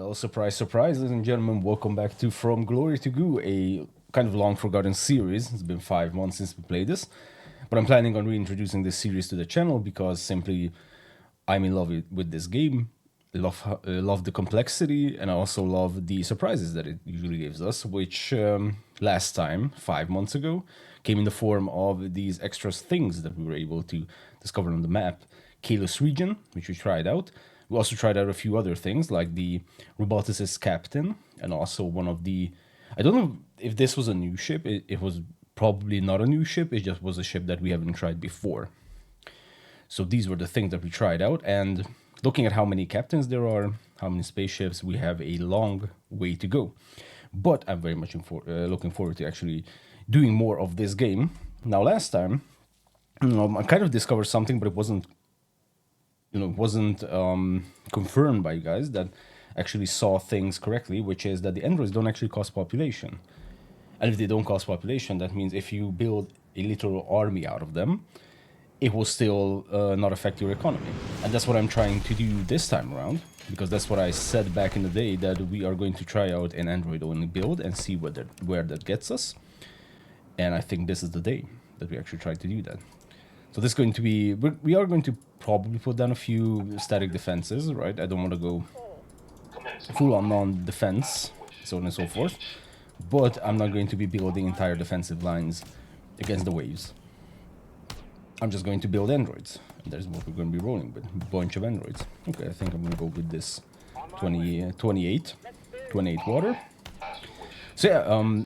Well, surprise, surprise, ladies and gentlemen, welcome back to From Glory to Goo, a kind of long forgotten series. It's been 5 months since we played this, but I'm planning on reintroducing this series to the channel because simply I'm in love with this game. Love the complexity, and I also love the surprises that it usually gives us, which last time, 5 months ago, came in the form of these extra things that we were able to discover on the map. Caelus Region, which we tried out. We also tried out a few other things, like the Roboticist captain, and also one of the... I don't know if this was a new ship. It was probably not a new ship. It just was a ship that we haven't tried before. So these were the things that we tried out, and looking at how many captains there are, how many spaceships, we have a long way to go. But I'm very much looking forward to actually doing more of this game. Now, last time, I kind of discovered something, but it wasn't confirmed by you guys that actually saw things correctly, which is that the androids don't actually cause population. And if they don't cause population, that means if you build a literal army out of them, it will still not affect your economy. And that's what I'm trying to do this time around, because that's what I said back in the day, that we are going to try out an Android-only build and see where that gets us. And I think this is the day that we actually try to do that. So this is going to be... We are going to probably put down a few static defenses, right? I don't want to go full-on non-defense, so on and so forth. But I'm not going to be building entire defensive lines against the waves. I'm just going to build androids. And there's what we're going to be rolling with. A bunch of androids. Okay, I think I'm going to go with this 28 water. So yeah,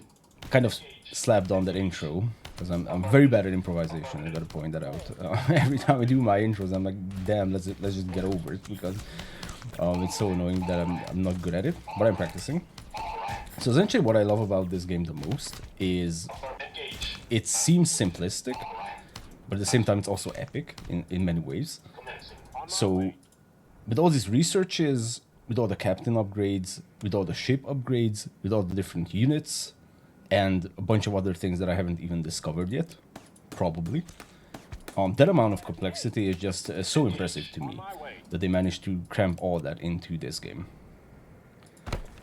kind of slapped on that intro, because I'm very bad at improvisation. I gotta point that out. Every time I do my intros, I'm like, damn, let's just get over it, because it's so annoying that I'm not good at it, but I'm practicing. So essentially what I love about this game the most is it seems simplistic, but at the same time it's also epic in many ways. So with all these researches, with all the captain upgrades, with all the ship upgrades, with all the different units, and a bunch of other things that I haven't even discovered yet, probably. That amount of complexity is just so impressive to me, that they managed to cram all that into this game.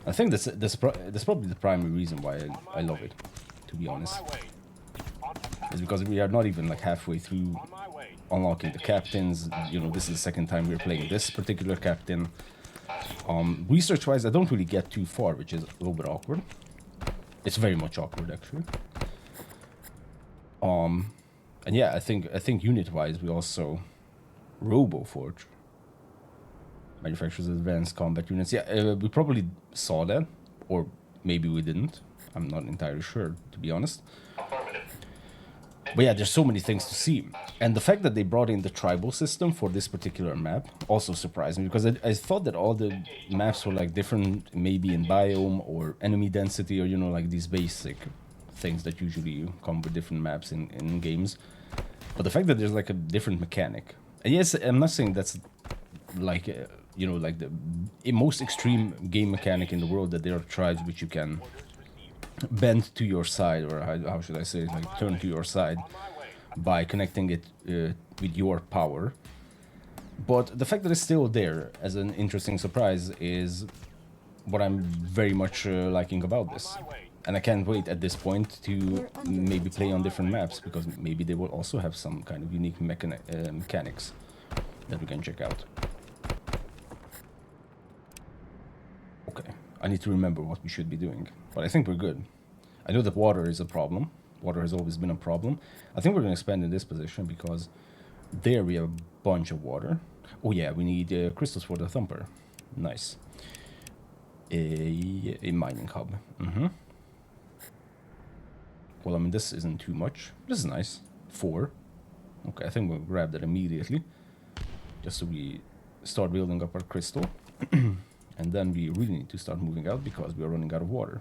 I think that's probably the primary reason why I love it, to be honest. It's because we are not even like halfway through unlocking the captains. You know, this is the second time we're playing this particular captain. Research-wise, I don't really get too far, which is a little bit awkward. It's very much awkward, actually. And yeah, I think unit-wise, we also RoboForge manufactures advanced combat units. Yeah, we probably saw that, or maybe we didn't. I'm not entirely sure, to be honest. But yeah, there's so many things to see. And the fact that they brought in the tribal system for this particular map also surprised me, because I thought that all the maps were like different, maybe in biome or enemy density, or, you know, like these basic things that usually come with different maps in games. But the fact that there's like a different mechanic. And yes, I'm not saying that's like, you know, like the most extreme game mechanic in the world, that there are tribes which you can bend to your side, or how should I say it, like turn to your side by connecting it with your power. But the fact that it's still there as an interesting surprise is what I'm very much liking about this. And I can't wait at this point to maybe play on different maps, because maybe they will also have some kind of unique mechanics that we can check out. Okay, I need to remember what we should be doing, but I think we're good. I know that water is a problem. Water has always been a problem. I think we're going to expand in this position, because there we have a bunch of water. Oh yeah, we need crystals for the thumper. Nice. A mining hub. Well, I mean, this isn't too much. This is nice. 4. Okay, I think we'll grab that immediately, just so we start building up our crystal. And then we really need to start moving out, because we are running out of water.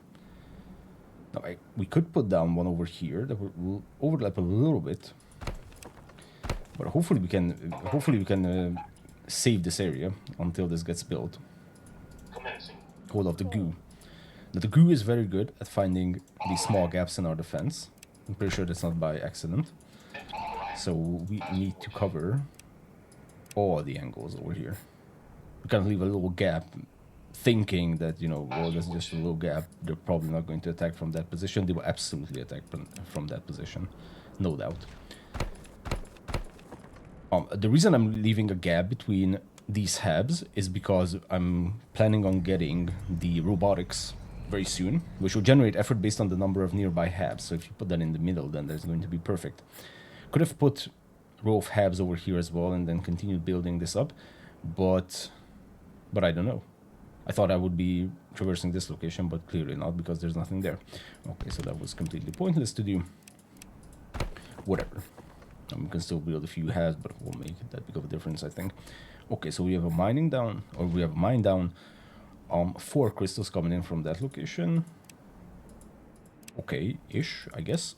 Now, we could put down one over here that will overlap a little bit, but hopefully we can save this area until this gets built. Hold off the goo. Now, the goo is very good at finding these small gaps in our defense. I'm pretty sure that's not by accident. So we need to cover all the angles over here. We can leave a little gap thinking that, you know, well, there's just a little gap, they're probably not going to attack from that position. They will absolutely attack from that position, no doubt. The reason I'm leaving a gap between these hubs is because I'm planning on getting the robotics very soon, which will generate effort based on the number of nearby hubs. So if you put that in the middle, then there's going to be perfect. Could have put row of hubs over here as well and then continued building this up, but I don't know. I thought I would be traversing this location, but clearly not, because there's nothing there. Okay, so that was completely pointless to do. Whatever. We can still build a few hubs, but it won't make that big of a difference, I think. Okay, so we have a mining down, or we have a mine down. 4 crystals coming in from that location. Okay-ish, I guess.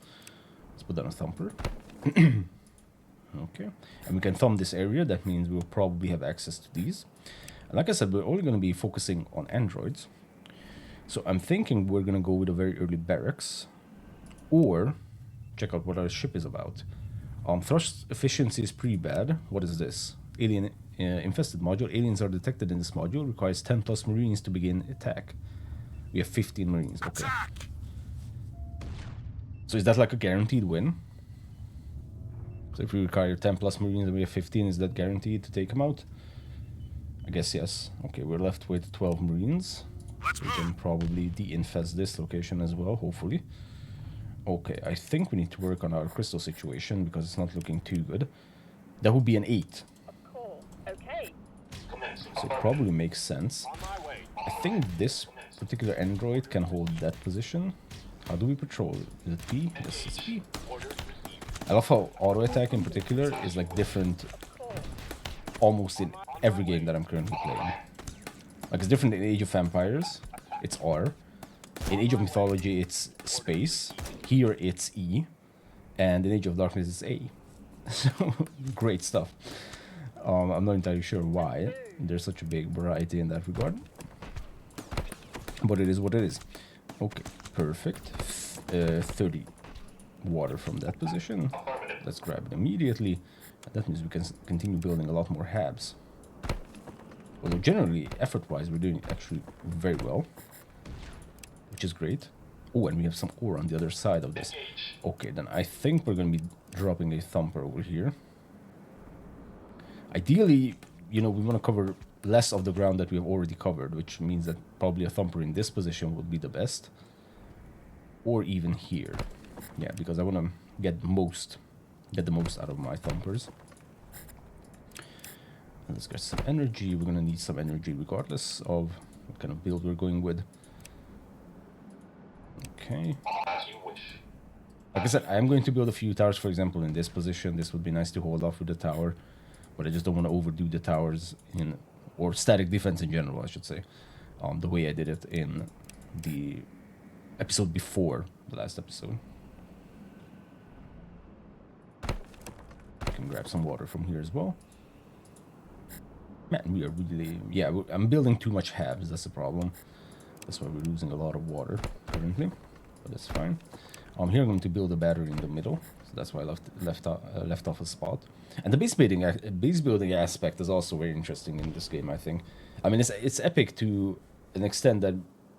Let's put down a thumper. Okay, and we can thumb this area. That means we'll probably have access to these. And like I said, we're only going to be focusing on androids. So I'm thinking we're going to go with a very early barracks, or check out what our ship is about. Thrust efficiency is pretty bad. What is this? Alien infested module. Aliens are detected in this module. Requires 10 plus marines to begin attack. We have 15 marines. Okay. So is that like a guaranteed win? So if we require 10 plus marines and we have 15, is that guaranteed to take them out? I guess yes. Okay, we're left with 12 marines. So we can probably de-infest this location as well, hopefully. Okay, I think we need to work on our crystal situation because it's not looking too good. That would be an 8. Okay. So it probably makes sense. I think this particular android can hold that position. How do we patrol? Is it P? Yes, it's P. I love how auto attack in particular is like different almost in every game that I'm currently playing. Like it's different in Age of Empires, it's R. In Age of Mythology, it's space. Here, it's E. And in Age of Darkness, it's A. So, great stuff. I'm not entirely sure why. There's such a big variety in that regard. But it is what it is. Okay, perfect. 30 water from that position. Let's grab it immediately. That means we can continue building a lot more hubs. Although generally, effort-wise, we're doing actually very well. Which is great. Oh, and we have some ore on the other side of this. Okay, then I think we're going to be dropping a thumper over here. Ideally, you know, we want to cover less of the ground that we have already covered, which means that probably a thumper in this position would be the best. Or even here. Yeah, because I want to get the most out of my thumpers. And let's get some energy. We're going to need some energy regardless of what kind of build we're going with. Okay. Like I said, I'm going to build a few towers, for example, in this position. This would be nice to hold off with the tower, but I just don't want to overdo the towers in, or static defense in general, I should say, the way I did it in the episode before the last episode. I can grab some water from here as well. Man, we are really... Yeah, I'm building too much hubs, that's the problem. That's why we're losing a lot of water currently, but that's fine. Here I'm going to build a battery in the middle, so that's why I left off a spot. And the base building aspect is also very interesting in this game, I think. I mean, it's epic to an extent that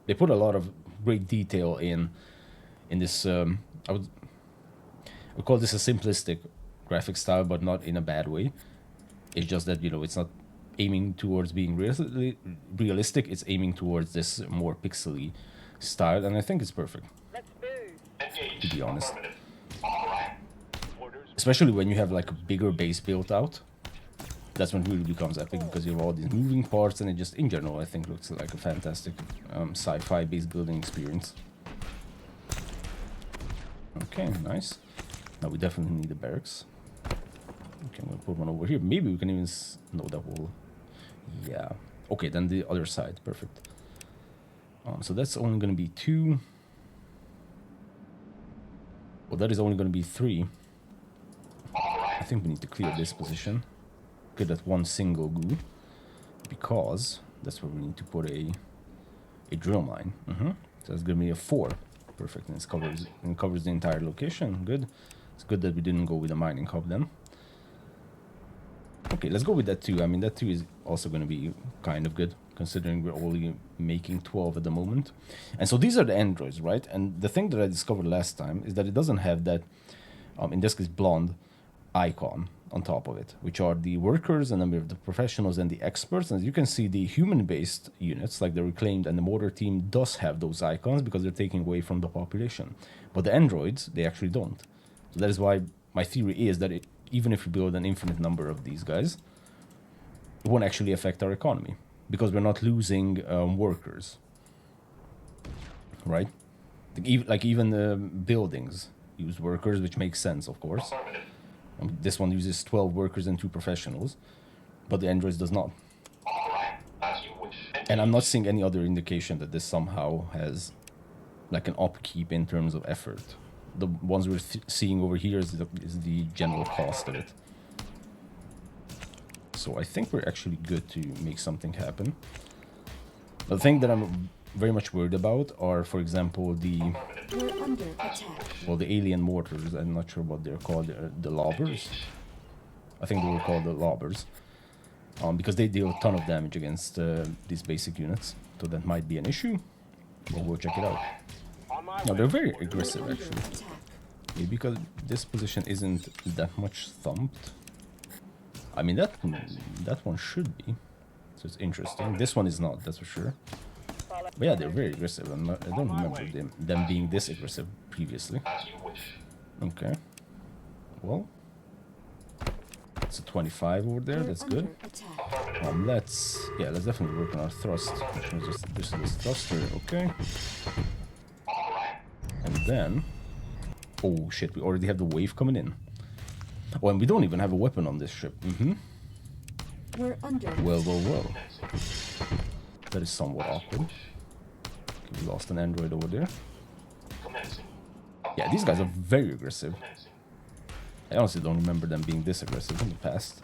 they put a lot of great detail in this. I would call this a simplistic graphic style, but not in a bad way. It's just that, you know, it's not aiming towards being realistic. It's aiming towards this more pixely style, and I think it's perfect. To be honest, especially when you have like a bigger base built out, that's when it really becomes epic, because you have all these moving parts, and it just in general I think looks like a fantastic sci-fi base building experience. Okay, nice. Now we definitely need a barracks. Okay, I'm gonna put one over here. Maybe we can even know that wall. Yeah. Okay, then the other side. Perfect. So that's only gonna be 2. Well, that is only going to be 3. I think we need to clear this position. Get that one single goo, because that's where we need to put a drill mine. So that's going to be a 4. Perfect, and it covers the entire location. Good. It's good that we didn't go with a mining hub then. Okay, let's go with that 2. I mean, that 2 is also going to be kind of good. considering we're only making 12 at the moment. And so these are the androids, right? And the thing that I discovered last time is that it doesn't have that, in this case, blonde icon on top of it, which are the workers, and then we have the professionals and the experts. And as you can see, the human-based units, like the Reclaimed and the Motor Team, does have those icons because they're taking away from the population. But the androids, they actually don't. So that is why my theory is that even if you build an infinite number of these guys, it won't actually affect our economy because we're not losing workers, right? Like even the buildings use workers, which makes sense, of course. This one uses 12 workers and 2 professionals, but the androids does not. And I'm not seeing any other indication that this somehow has like an upkeep in terms of effort. The ones we're seeing over here is the general cost of it. So I think we're actually good to make something happen. The thing that I'm very much worried about are, for example, the alien mortars. I'm not sure what they're called. The lobbers. I think they were called the lobbers. Because they deal a ton of damage against these basic units. So that might be an issue. But we'll check it out. No, they're very aggressive, actually. Maybe because this position isn't that much thumped. I mean, that one should be. So it's interesting. This one is not, that's for sure. But yeah, they're very aggressive. I don't remember them being this aggressive previously. Okay. Well, it's a 25 over there. That's good. Let's definitely work on our thrust. This is this thruster. Okay. And then, oh shit, we already have the wave coming in. Oh, and we don't even have a weapon on this ship. We're under. Well. That is somewhat awkward. Okay, we lost an android over there. Yeah, these guys are very aggressive. I honestly don't remember them being this aggressive in the past.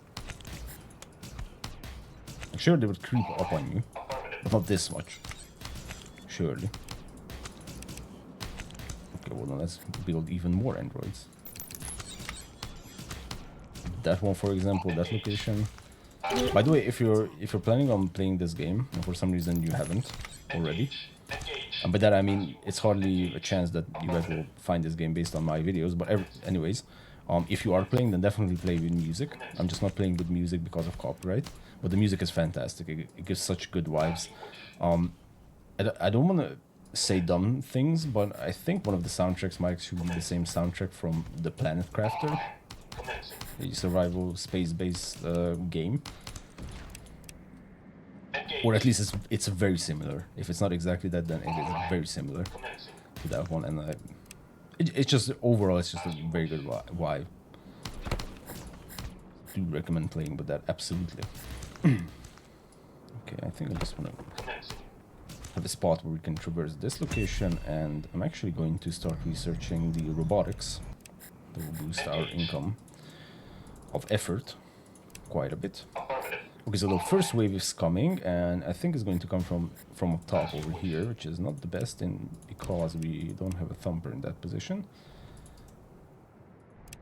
I'm sure they would creep up on you, but not this much. Surely. Okay, well then let's build even more androids. That one, for example, that location. By the way, if you're planning on playing this game, and for some reason you haven't already, and by that I mean it's hardly a chance that you guys will find this game based on my videos. But anyways, if you are playing, then definitely play with music. I'm just not playing with music because of copyright, but the music is fantastic. It gives such good vibes. I don't want to say dumb things, but I think one of the soundtracks might actually be the same soundtrack from the Planet Crafter, the survival space-based game, or at least it's very similar. If it's not exactly that, then it is very similar to that one. And it's just overall, it's just a very good vibe. Do recommend playing with that, absolutely. Okay, I think I just want to have a spot where we can traverse this location, and I'm actually going to start researching the robotics that will boost our income of effort quite a bit. Okay, so the first wave is coming, and I think it's going to come from up top over here, which is not the best because we don't have a thumper in that position.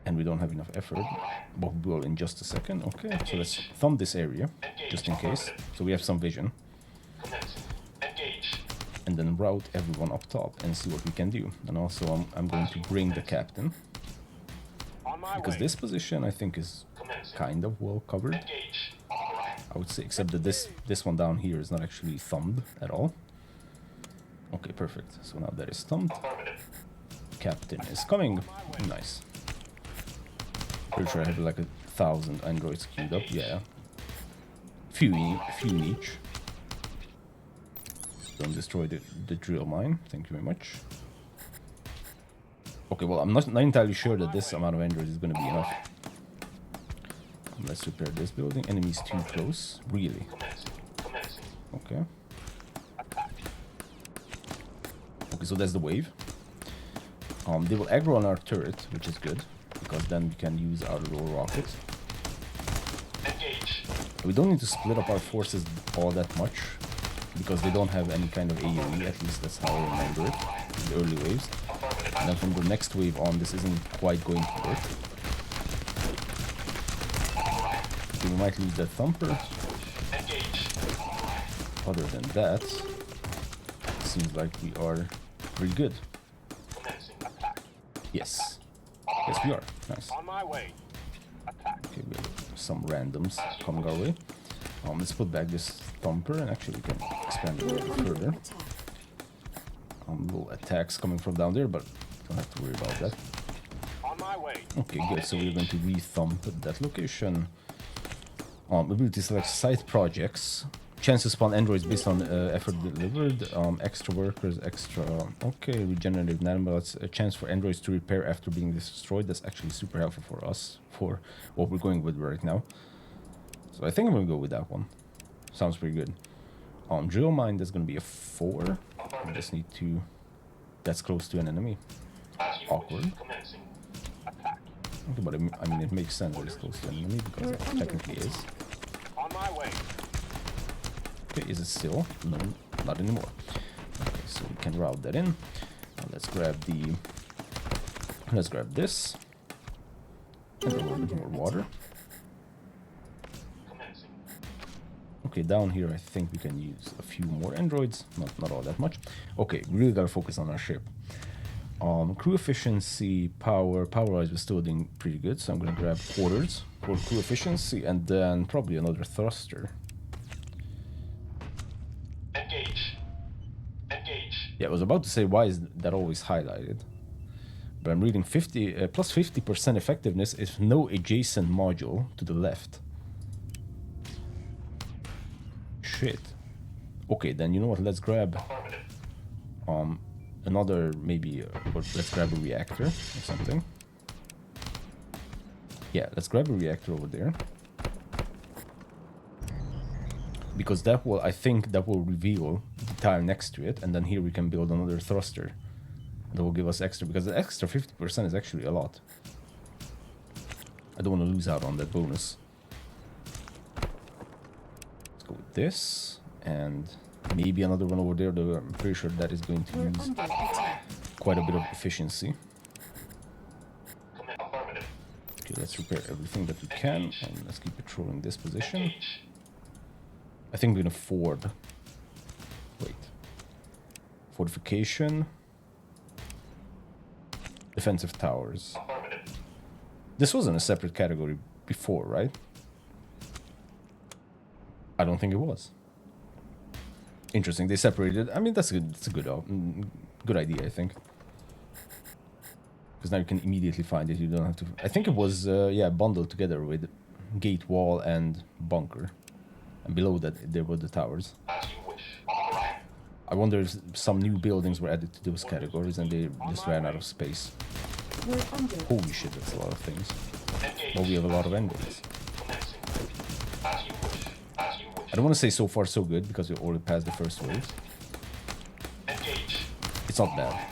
And we don't have enough effort, but we will in just a second. Okay, so let's thumb this area, just in case, so we have some vision. And then route everyone up top and see what we can do. And also I'm going to bring the captain, because this position I think is kind of well covered, I would say, except that this one down here is not actually thumbed at all. Okay, perfect. So now that is thumbed. Captain is coming. Nice. Pretty sure I have like 1,000 androids queued up. Yeah. Few in each. Don't destroy the drill mine. Thank you very much. Okay, well, I'm not entirely sure that this amount of androids is going to be enough. Let's repair this building. Enemies too close. Really? Okay. Okay, so that's the wave. They will aggro on our turret, which is good, because then we can use our little rockets. We don't need to split up our forces all that much, because they don't have any kind of AoE, at least that's how I remember it, in the early waves. And then from the next wave on, this isn't quite going to work. Okay, we might lose that thumper. other than that, it seems like we are pretty good. Yes. Yes, we are. Nice. On my way. Attack. Okay, we have some randoms coming our way. Let's put back this thumper, and actually we can expand it a little bit further. Little attacks coming from down there, but don't have to worry about that. On my way. Okay, good. So we're going to re-thump that location. Ability select site projects. Chance to spawn androids based on effort delivered. Extra workers, extra. Okay, regenerative nanobots. A chance for androids to repair after being destroyed. That's actually super helpful for us for what we're going with right now. So I think I'm gonna go with that one. Sounds pretty good. Drill mine. That's gonna be a 4. I just need to. That's close to an enemy. Awkward. Okay, but I mean it makes sense that it's close to an enemy because it technically is. On my way. Okay, is it still? No, not anymore. Okay, so we can route that in. Now let's grab this. And a little bit more water. Okay, down here I think we can use a few more androids. Not all that much. Okay, we really gotta focus on our ship. Crew efficiency, power-wise we're still doing pretty good, so I'm gonna grab quarters for crew efficiency and then probably another thruster. Engage. Yeah, I was about to say, why is that always highlighted? But I'm reading plus 50% effectiveness if no adjacent module to the left. Shit. Okay, then you know what? Let's grab another maybe, or let's grab a reactor or something. Yeah, let's grab a reactor over there. Because that will, I think that will reveal the tile next to it, and then here we can build another thruster. That will give us extra, because the extra 50% is actually a lot. I don't want to lose out on that bonus. Let's go with this, and maybe another one over there, though I'm pretty sure that is going to use quite a bit of efficiency. Okay, let's repair everything that we can, and let's keep patrolling this position. I think we're gonna ford. Wait. Fortification. Defensive towers. This wasn't a separate category before, right? I don't think it was. Interesting, they separated. I mean, that's good. It's a good idea, I think. Because now you can immediately find it. You don't have to. I think it was yeah, bundled together with gate wall and bunker. And below that, there were the towers. I wonder if some new buildings were added to those categories and they just ran out of space. Holy shit, that's a lot of things. Well, we have a lot of endings. I don't want to say so far so good because we already passed the first wave. It's not bad.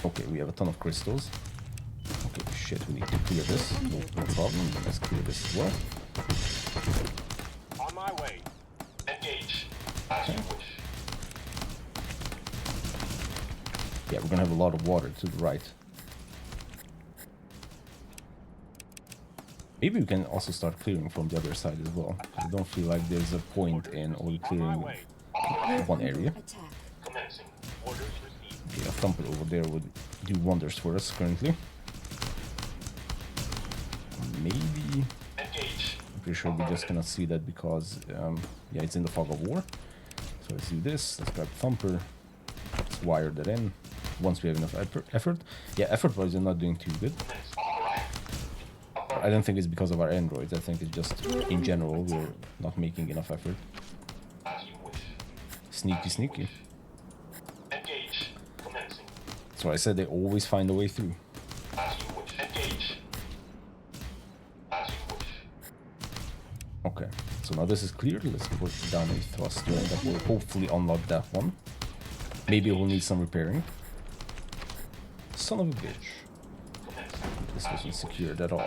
Okay, we have a ton of crystals. Okay, shit, we need to clear this. No problem, let's clear this as well. On my way. Engage. Okay. Yeah, we're gonna have a lot of water to the right. Maybe we can also start clearing from the other side as well. I don't feel like there's a point in only clearing one area. Okay, a thumper over there would do wonders for us currently. Maybe. I'm pretty sure we just cannot see that because, yeah, it's in the fog of war. So let's do this. Let's grab thumper. Let's wire that in. Once we have enough effort. Yeah, effort-wise, we're not doing too good. I don't think it's because of our androids. I think it's just, in general, we're not making enough effort. Sneaky, sneaky. So I said they always find a way through. Okay, so now this is clear. Let's put down a thruster and that will hopefully unlock that one. Maybe it will need some repairing. Son of a bitch. This wasn't secured at all.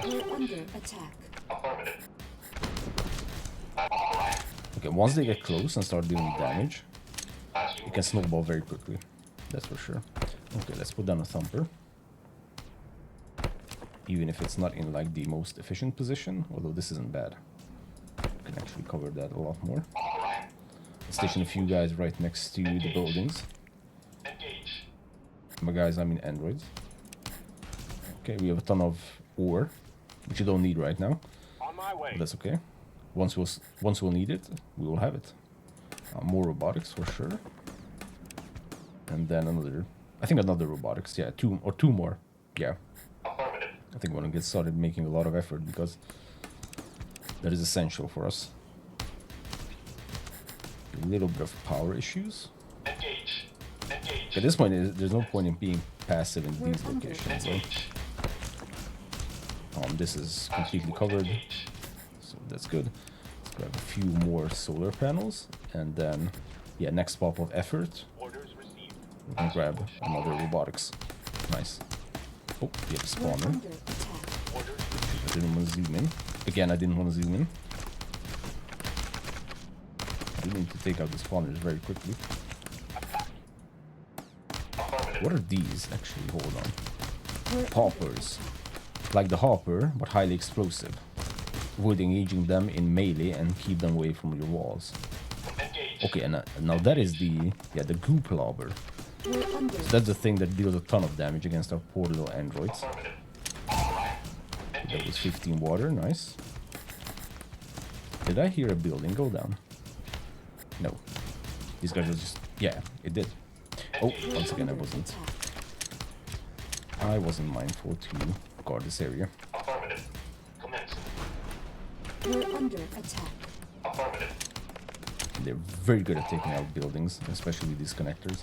Okay, once they get close and start doing damage, it can snowball very quickly. That's for sure. Okay, let's put down a thumper. Even if it's not in like the most efficient position, although this isn't bad. We can actually cover that a lot more. station a few guys right next to the buildings. Engage. My guys, I mean androids. Okay, we have a ton of ore, which you don't need right now, On my way. but that's okay. Once we'll need it, we will have it. More robotics for sure. And then another robotics. Yeah, two more. Yeah. Affirmative. I think we're gonna get started making a lot of effort because that is essential for us. A little bit of power issues. Engage. Engage. At this point, there's no point in being passive in We're these under locations. So, Engage. this is completely covered, Engage. so that's good. Let's grab a few more solar panels, and then, yeah, next pop of effort, Orders received. we can grab another robotics. Nice. Oh, we have a We're spawner. under attack. Orders I didn't want to zoom in. Again, I didn't want to zoom in. We need to take out the spawners very quickly. affirmative. What are these, actually? Hold on. We're Hoppers. Like the hopper, but highly explosive. Avoid engaging them in melee and keep them away from your walls. Engage. Okay, and now that is the Goo Survival. We're under So that's the thing that deals a ton of damage against our poor little androids. Affirmative. All right. That was Engage. 15 water, nice. Did I hear a building go down? No. These guys are just... Yeah, it did. Oh, once again, I wasn't. attack. I wasn't mindful to guard this area. Affirmative. Commence. We're under attack. Affirmative. They're very good at taking out buildings, especially these connectors.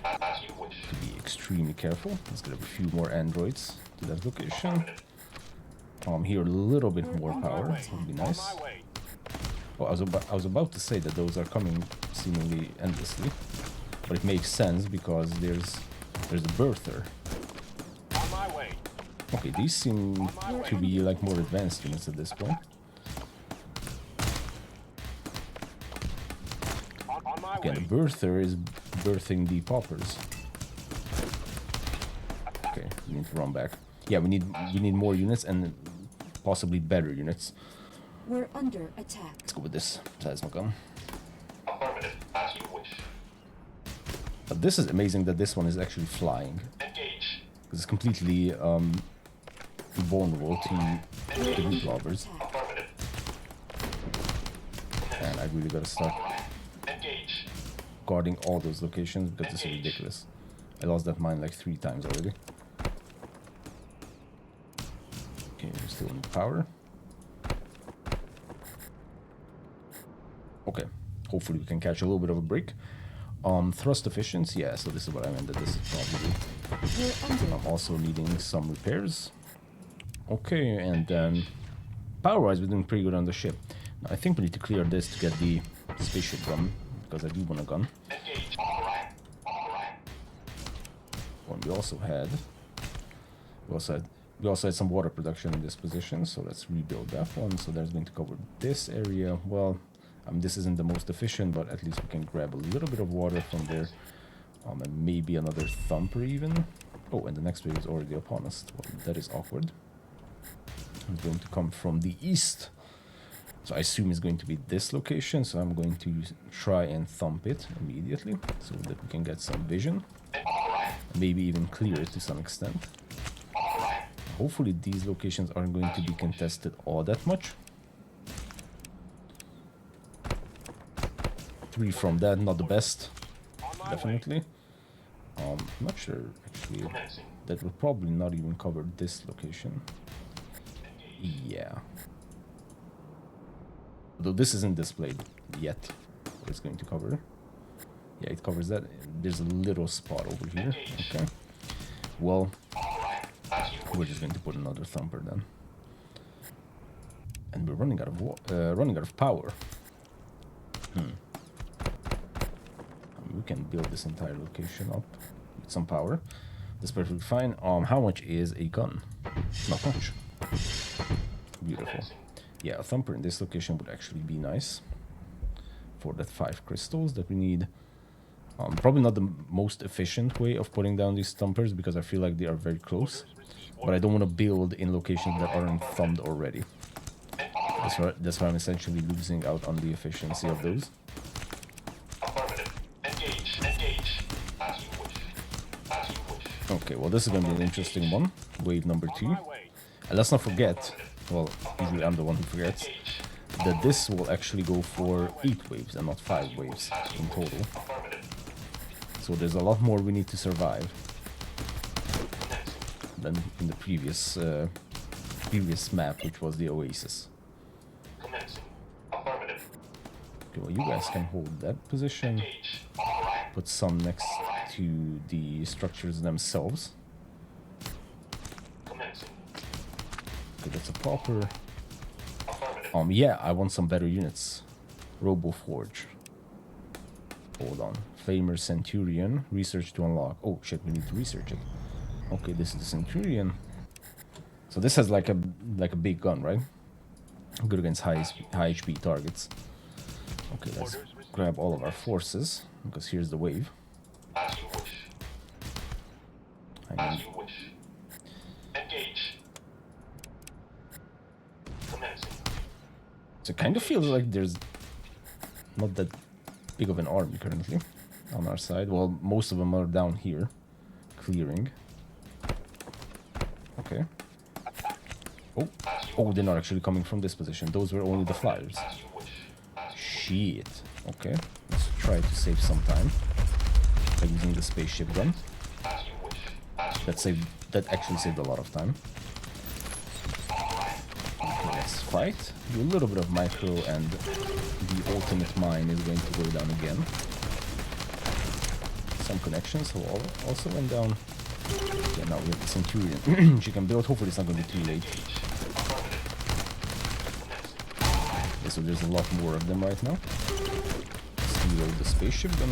As you wish. To be extremely careful. Let's get a few more androids to that location. Here a little bit more power. That would be nice. On my way. Oh, I was about to say that those are coming seemingly endlessly, but it makes sense because there's a birther. On my way. Okay, these seem to be like more advanced units at this point. On my Again, the way. birther is birthing the poppers. Okay, we need to run back. Yeah, we need more units and possibly better units. We're under attack. Let's go with this plasma gun. Affirmative. As you wish. But this is amazing that this one is actually flying. Engage. Because it's completely vulnerable to the root robbers. Attack. Affirmative. And I really gotta start Engage. guarding all those locations because this is ridiculous. I lost that mine like 3 times already. Okay, we're still in power. Okay, hopefully we can catch a little bit of a break. Thrust efficiency, yeah, so this is what I meant, that this is probably... We're under I'm also needing some repairs. Okay, and then power-wise we're doing pretty good on the ship. Now, I think we need to clear this to get the spaceship gun, because I do want a gun. Engage. All right. All right. One we also had some water production in this position, so let's rebuild that one. So that's going to cover this area. Well, this isn't the most efficient, but at least we can grab a little bit of water from there. And maybe another thumper even. Oh, and the next wave is already upon us. Well, that is awkward. It's going to come from the east. So I assume it's going to be this location, so I'm going to try and thump it immediately so that we can get some vision. Maybe even clear it to some extent. Hopefully these locations aren't going to be contested all that much. 3 from that, not the best, definitely. I'm not sure, actually. Commencing. That would probably not even cover this location. Yeah. Though this isn't displayed yet, what it's going to cover. Yeah, it covers that. There's a little spot over here. Okay. Well, we're just going to put another thumper then. And we're running out of power. We can build this entire location up with some power. That's perfectly fine. How much is a gun? Not much. Beautiful. Yeah, a thumper in this location would actually be nice for that 5 crystals that we need. Probably not the most efficient way of putting down these thumpers because I feel like they are very close. But I don't want to build in locations that aren't thumbed already. That's why I'm essentially losing out on the efficiency of those. Affirmative. Engage. Engage. As you wish. As you wish. Okay, well, this is going to be an interesting one. Wave number 2. My way. And let's not forget, well, usually I'm the one who forgets, Engage. that this will actually go for 8 waves and not 5 waves in total. Affirmative. So there's a lot more we need to survive Commencing. than in the previous map, which was the Oasis. Commencing. Affirmative. Okay, well, you guys can hold that position. Engage. All right. Put some next to the structures themselves. Commencing. Okay, that's a proper. Affirmative. Yeah, I want some better units. Roboforge. Hold on. Flamer Centurion. Research to unlock. Oh shit, we need to research it. Okay, this is the Centurion. So this has like a big gun, right? Good against high HP targets. Okay, let's grab all of our forces because here's the wave. As you wish. I As need you wish. Engage. Commencing. So it kind of feels like there's not that big of an army currently on our side. Well, most of them are down here, clearing. Okay. Oh, they're not actually coming from this position. Those were only the flyers. As you wish. Shit. Okay, let's try to save some time by using the spaceship gun. As you wish. As you That actually saved a lot of time. Okay, let's fight. Do a little bit of micro, and the ultimate mine is going to go down again. Some connections also went down. Yeah, now we have the Centurion. She can build. Hopefully it's not going to be too late. Okay, so there's a lot more of them right now. Let's reload the spaceship gun.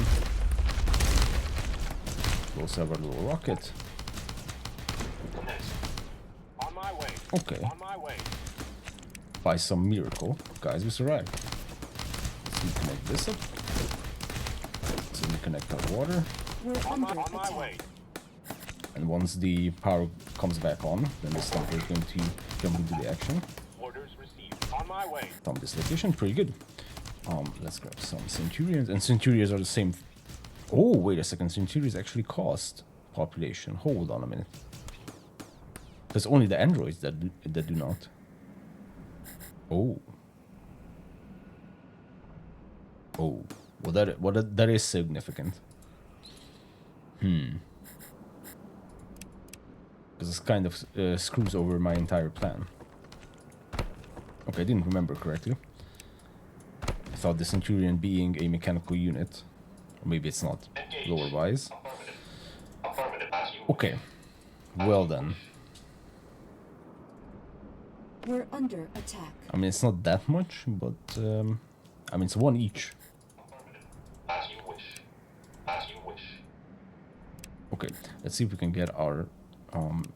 We also have our little rocket. On my way. Okay. On my way. By some miracle, guys, we survived. Let's reconnect this up. Let's reconnect our water. We're On under my way. attack. And once the power comes back on, then the sniper is going to jump into the action. Orders received. On my way. From this location, pretty good. Let's grab some Centurions. And Centurions are the same. Oh, wait a second. Centurions actually cost population. Hold on a minute. There's only the androids that do not. Oh. Oh. Well, that is significant. Because this kind of screws over my entire plan. Okay, I didn't remember correctly. I thought the Centurion being a mechanical unit. Or maybe it's not. Lower wise. Affirmative. Affirmative. As you wish. Okay. Well then. We're under attack. I mean, it's not that much, but... I mean, it's one each. As you wish. As you wish. Okay, let's see if we can get our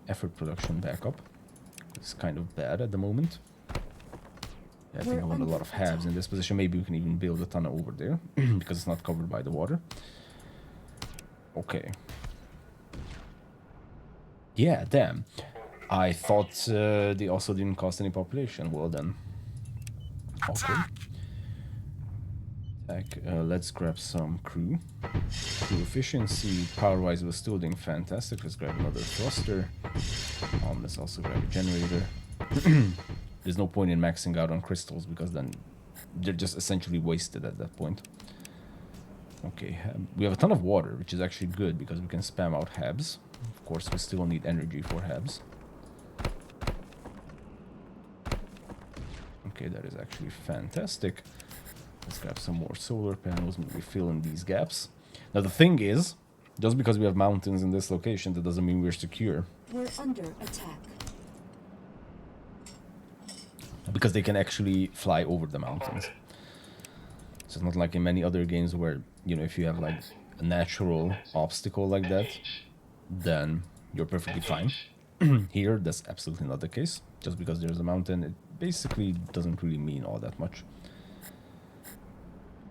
effort production back up. It's kind of bad at the moment. Yeah, I think I want a lot of halves in this position. Maybe we can even build a ton over there because it's not covered by the water. Okay. Yeah, damn. I thought they also didn't cost any population. Well then. Okay. Let's grab some crew. Crew efficiency, power-wise, was still doing fantastic. Let's grab another thruster. Let's also grab a generator. There's no point in maxing out on crystals because then they're just essentially wasted at that point. Okay, we have a ton of water, which is actually good because we can spam out habs. Of course, we still need energy for habs. Okay, that is actually fantastic. Let's grab some more solar panels, maybe fill in these gaps. Now the thing is, just because we have mountains in this location, that doesn't mean we're secure. We're under attack. Because they can actually fly over the mountains. So it's not like in many other games where, you know, if you have like a natural obstacle like that, then you're perfectly fine. Here, that's absolutely not the case. Just because there's a mountain, it basically doesn't really mean all that much.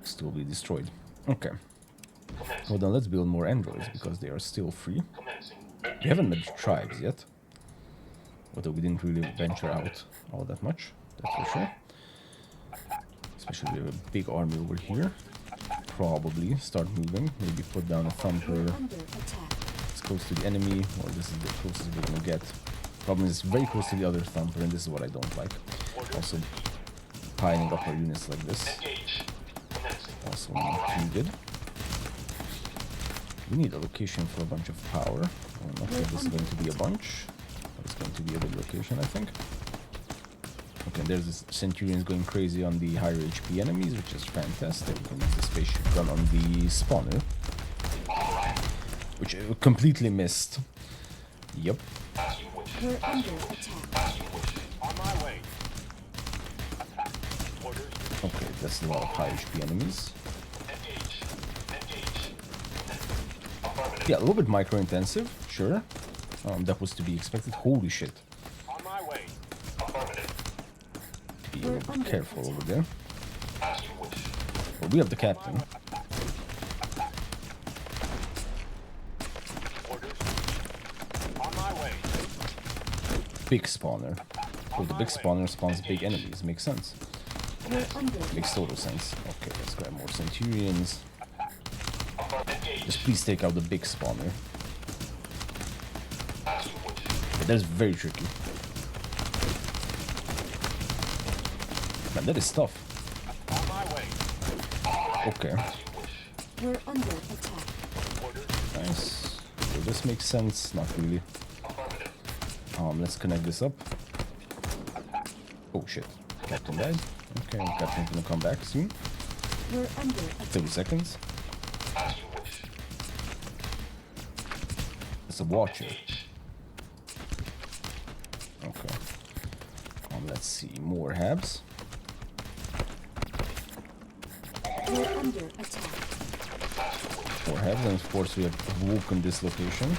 Still be destroyed. Okay. Well then, let's build more androids because they are still free. We haven't met tribes yet. Although we didn't really venture out all that much, that's for sure. Especially we have a big army over here. probably start moving. Maybe put down a thumper We're under attack. as close to the enemy, or this is the closest we're gonna get. Problem is very close to the other thumper, and this is what I don't like. Also, piling up our units like this. Engage. Commencing. Also not too good. We need a location for a bunch of power. I'm not sure this is going to be a bunch, but it's going to be a good location, I think. Okay, there's this Centurions going crazy on the higher HP enemies, which is fantastic. We can use the spaceship gun on the spawner, which completely missed. Yep. As you wish. We're under attack. As you wish. On my way. Attack. Orders. Okay, that's a lot of high HP enemies. Engage. Engage. Affirmative. Yeah, a little bit micro-intensive, sure. That was to be expected. Holy shit. On my way. Affirmative. Be a little bit careful over there. As you wish. Well, we have the captain. Orders. On my way. Big spawner. Oh, the big spawner spawns big enemies. Makes sense. We're under Makes total sense. Okay, let's grab more Centurions. Engage. Just please take out the big spawner. As you wish. But that's very tricky. Man, that is tough. On my way. Okay, As you wish. We're under attack. Orders. nice. So this makes sense. Not really. Affirmative. Let's connect this up. Oh shit. Captain died. Okay, Captain's gonna come back soon. We're under 30 attack. seconds. As you wish. It's a watcher. Engage. Okay. Let's see. More habs. We're under attack. More habs, and of course we have woken this location.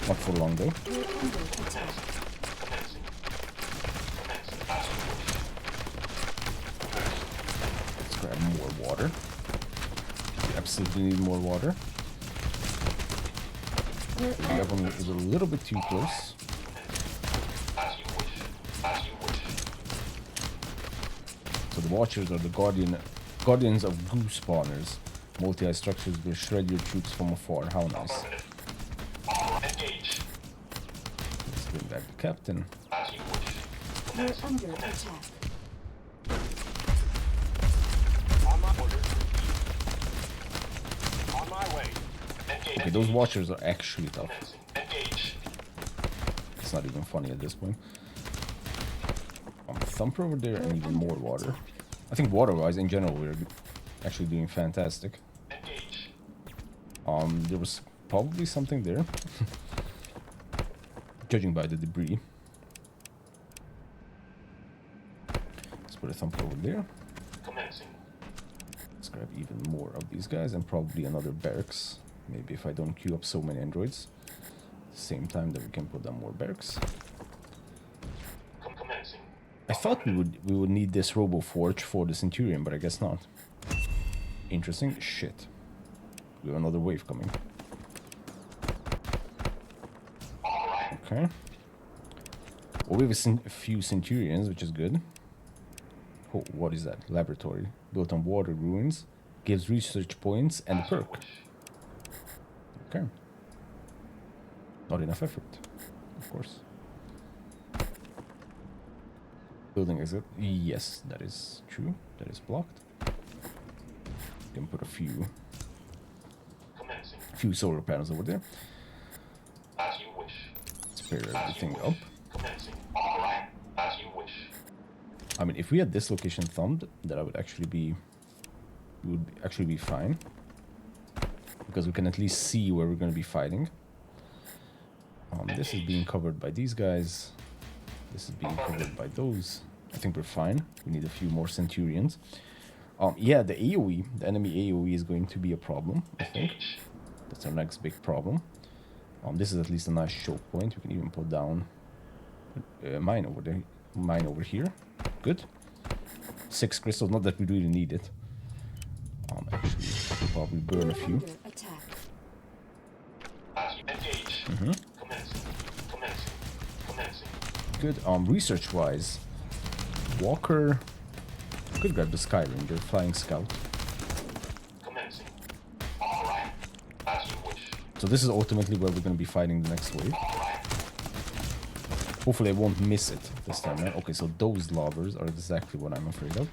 Not for long though. We're under attack. Commencing. Commencing. As you wish. Let's grab more water. We absolutely need more water. We're That one is a little bit too close. As you wish. As you wish. So the Watchers are the guardians of Goo spawners. Multi-eye structures will shred your troops from afar. How nice. Affirmative. Engage. Let's bring back the captain. As you wish. we're under attack. On my orders. On my way. Engage. Okay, those Watchers are actually tough. Commencing. Engage. It's not even funny at this point. Thumper over there and even more water. I think water-wise, in general, we're actually doing fantastic. Engage. There was probably something there. Judging by the debris. Let's put a thumper over there. Commencing. Let's grab even more of these guys and probably another barracks. Maybe if I don't queue up so many androids. At the same time that we can put down more barracks. Commencing. I thought we would need this Robo Forge for the Centurion, but I guess not. Interesting. Shit. We have another wave coming. Okay. Well, we have a few Centurions, which is good. Oh, what is that? Laboratory. Built on water ruins. Gives research points and a perk. Okay. Not enough effort. Of course. Building exit. Yes, that is true. That is blocked. Can put a few Commencing. solar panels over there. As you wish. Spare everything up. Commencing. Alright. As you wish. I mean, if we had this location thumbed, that I would actually be, we would actually be fine, because we can at least see where we're going to be fighting. This is being covered by these guys. This is being covered by those. I think we're fine. We need a few more Centurions. Yeah, the AoE, the enemy AoE is going to be a problem, I think. That's our next big problem. This is at least a nice choke point. We can even put down mine over there, mine over here. Good. 6 crystals, not that we really need it. Actually, we'll probably burn a We're few. under attack. As you engage. Mm-hmm. Commencing. Commencing. Commencing. Good. Research-wise, Walker could grab the Sky Ranger, Flying Scout. So this is ultimately where we're going to be fighting the next wave. Hopefully I won't miss it this time, right? Okay, so those lobbers are exactly what I'm afraid of.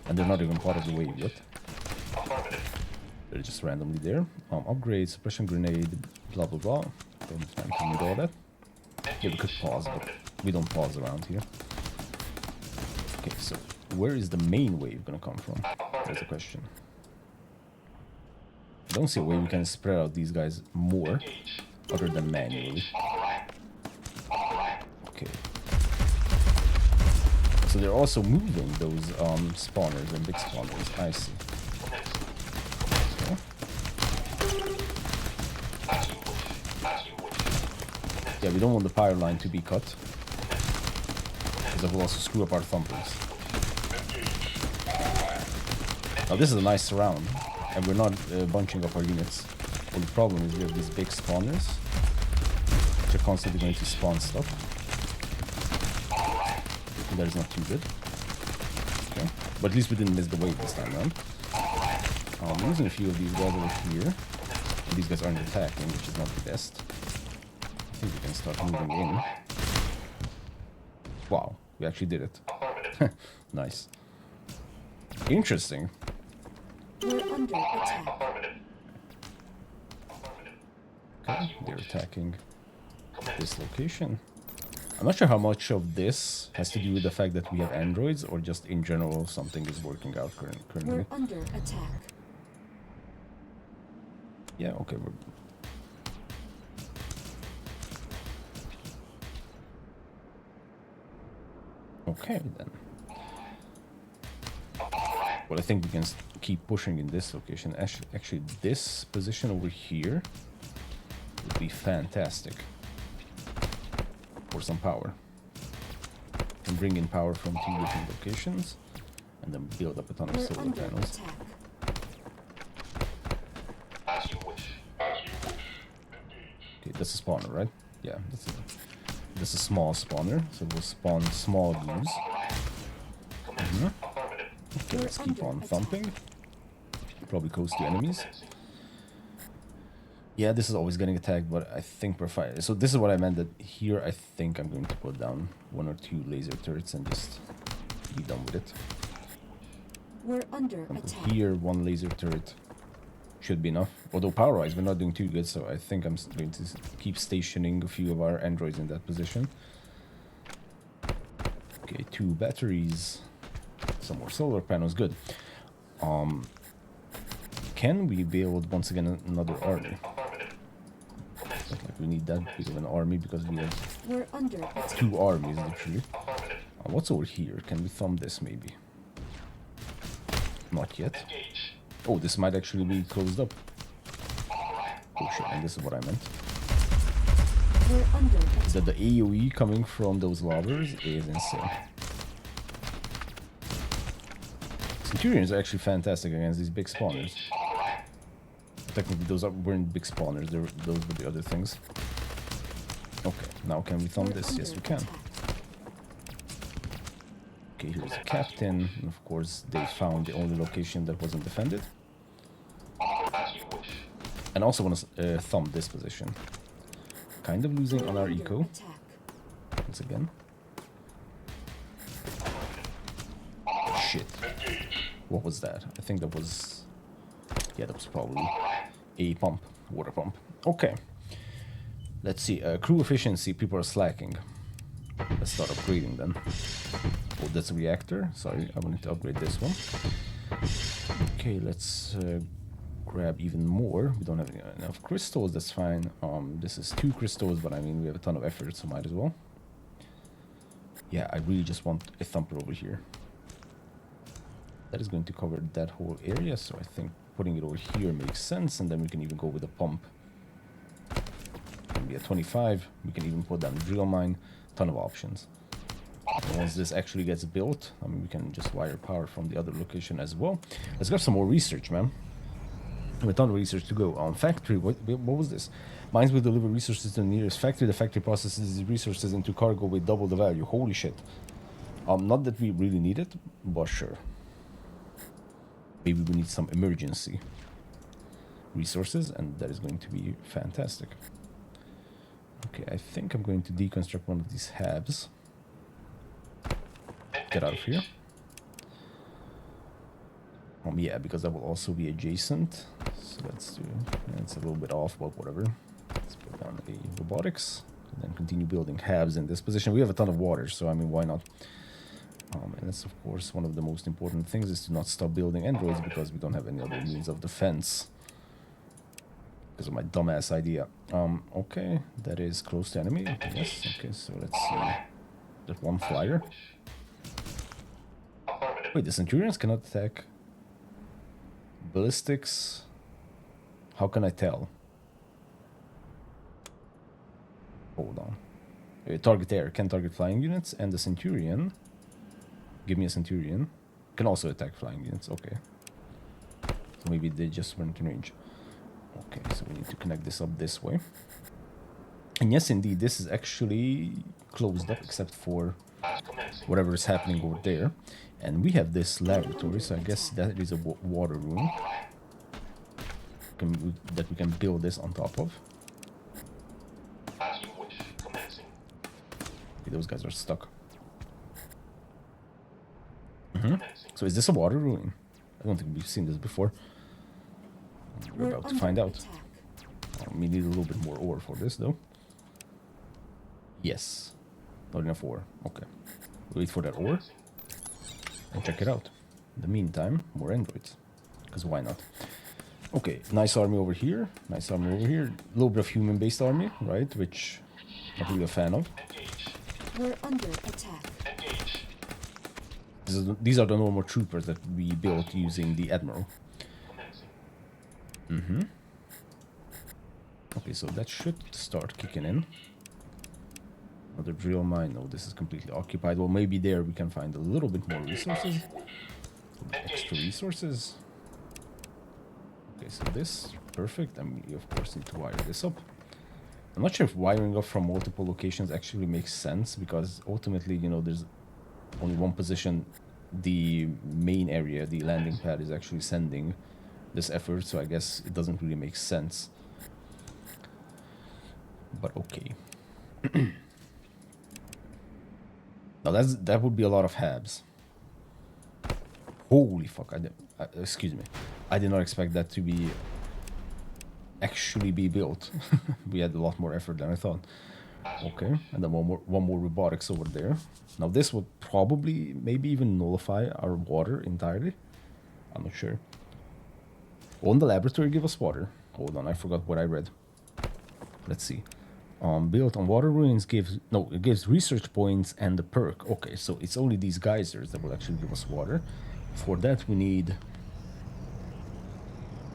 And they're not even part of the wave yet. They're just randomly there. Upgrade, suppression grenade, blah blah blah. Don't have time to read all that. Yeah, we could pause, but we don't pause around here. Okay, so where is the main wave gonna come from? That's the question. I don't see a way we can spread out these guys more, other than manually. Okay. So they're also moving those spawners and big spawners. I see. Yeah, we don't want the power line to be cut, because that will also screw up our thumpers. Now this is a nice surround, and we're not bunching up our units. Well, the problem is we have these big spawners, which are constantly going to spawn stuff. And that is not too good. Okay. But at least we didn't miss the wave this time around. I'm using a few of these guys over here. And these guys aren't attacking, which is not the best. I think we can start moving in. Wow, we actually did it. Nice. Interesting. We're under attack. Okay, they're attacking this location. I'm not sure how much of this has to do with the fact that we have androids, or just in general something is working out currently. We're under attack. Yeah, okay, we're... Okay, then. Well, I think we can keep pushing in this location. Actually, this position over here would be fantastic for some power. And bring in power from 2 different locations, and then build up a ton of We're solar under panels. attack. As you wish. As you wish. Okay, that's a spawner, right? Yeah, that's a small spawner, so we'll spawn small views. Okay, let's keep on thumping. Probably close to enemies. Yeah, this is always getting attacked, but I think we're fine. So this is what I meant, that here I think I'm going to put down 1 or 2 laser turrets and just be done with it. We're under attack. Here, 1 laser turret should be enough. Although power-wise, we're not doing too good, so I think I'm going to keep stationing a few of our androids in that position. Okay, 2 batteries. Some more solar panels, good. Can we build once again another army? Not like we need that big of an army, because we have We're under attack. 2 armies literally. What's over here? Can we thumb this maybe? Not yet. Engage. Oh, this might actually be closed up. Oh shit, and this is what I meant. We're under Is attack. that the AoE coming from those lobbers is insane. Centurions are actually fantastic against these big spawners. Technically, those weren't big spawners, those were the other things. Okay, now can we thumb We're this? Yes, we under can. attack. Okay, here's the captain. And of course, they found the only location that wasn't defended. As you wish. And also want to thumb this position. Kind of losing on our Under eco, attack. once again. Shit. What was that? I think that was... Yeah, that was probably a pump. Water pump. Okay. Let's see. Crew efficiency. People are slacking. Let's start upgrading then. Oh, that's a reactor. Sorry, I wanted to upgrade this one. Okay, let's grab even more. We don't have enough crystals. That's fine. This is 2 crystals, but I mean, we have a ton of effort, so might as well. Yeah, I really just want a thumper over here. That is going to cover that whole area, so I think putting it over here makes sense, and then we can even go with a pump. Can be at 25. We can even put down a drill mine. Ton of options. And once this actually gets built, I mean, we can just wire power from the other location as well. Let's get some more research, man. We have a ton of research to go. Factory, what was this? Mines will deliver resources to the nearest factory. The factory processes these resources into cargo with double the value. Holy shit. Not that we really need it, but sure. Maybe we need some emergency. resources, and that is going to be fantastic. Okay, I think I'm going to deconstruct one of these habs. Get out of here. Yeah, because that will also be adjacent. So let's do. It's a little bit off, but whatever. Let's put down a robotics, and then continue building habs in this position. We have a ton of water, so I mean, why not? And that's of course one of the most important things, is to not stop building androids because we don't have any other means of defense. Because of my dumbass idea. Okay, that is close to enemy. Yes. Okay, so let's see. There's one flyer. Wait, the Centurions cannot attack ballistics. How can I tell? Hold on. Target air can target flying units, and the Centurion. Give me a Centurion. Can also attack flying units. Okay. So maybe they just weren't in range. Okay, so we need to connect this up this way. And yes, indeed, this is actually closed up except for whatever is happening over there. And we have this laboratory, so I guess that is a water room that we can build this on top of. As you wish. Commencing. Okay, those guys are stuck. So is this a water ruin? I don't think we've seen this before. We're about to find out. We need a little bit more ore for this, though. Yes. Not enough ore. Okay. Wait for that ore. And check it out. In the meantime, more androids. Because why not? Okay, nice army over here. Nice army over here. A little bit of human-based army, right? Which I'm not really a fan of. We're under attack. These are the normal troopers that we built using the Admiral. Okay, so that should start kicking in. Another drill mine. No, this is completely occupied. Well, maybe there we can find a little bit more resources. Extra resources. Okay, so this, perfect. And we, of course, need to wire this up. I'm not sure if wiring up from multiple locations actually makes sense, because ultimately, you know, there's only one position. The main area, the landing pad, is actually sending this effort, so I guess it doesn't really make sense. But okay. Now that would be a lot of habs. Holy fuck! Excuse me. I did not expect that to be actually be built. We had a lot more effort than I thought. Okay, and then one more robotics over there. Now this would probably maybe even nullify our water entirely. I'm not sure. Won't the laboratory give us water? Hold on, I forgot what I read. Let's see. Built on water ruins it gives research points and the perk. Okay, so it's only these geysers that will actually give us water. For that we need...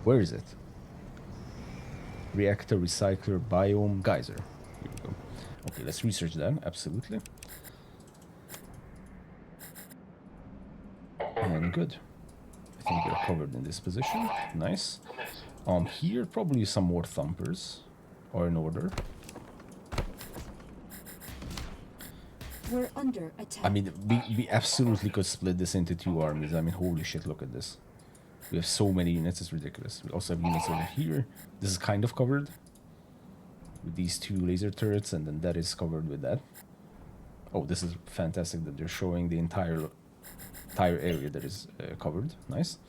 Where is it? Reactor, recycler, biome, geyser. Here we go. Okay, let's research that, absolutely. And good. I think we're covered in this position. Nice. Here, probably some more thumpers are in order. We're under attack. I mean, we absolutely could split this into two armies. I mean, holy shit, look at this. We have so many units, it's ridiculous. We also have units over here. This is kind of covered with these two laser turrets, and then that is covered with that. Oh, this is fantastic that they're showing the entire area that is covered. Nice.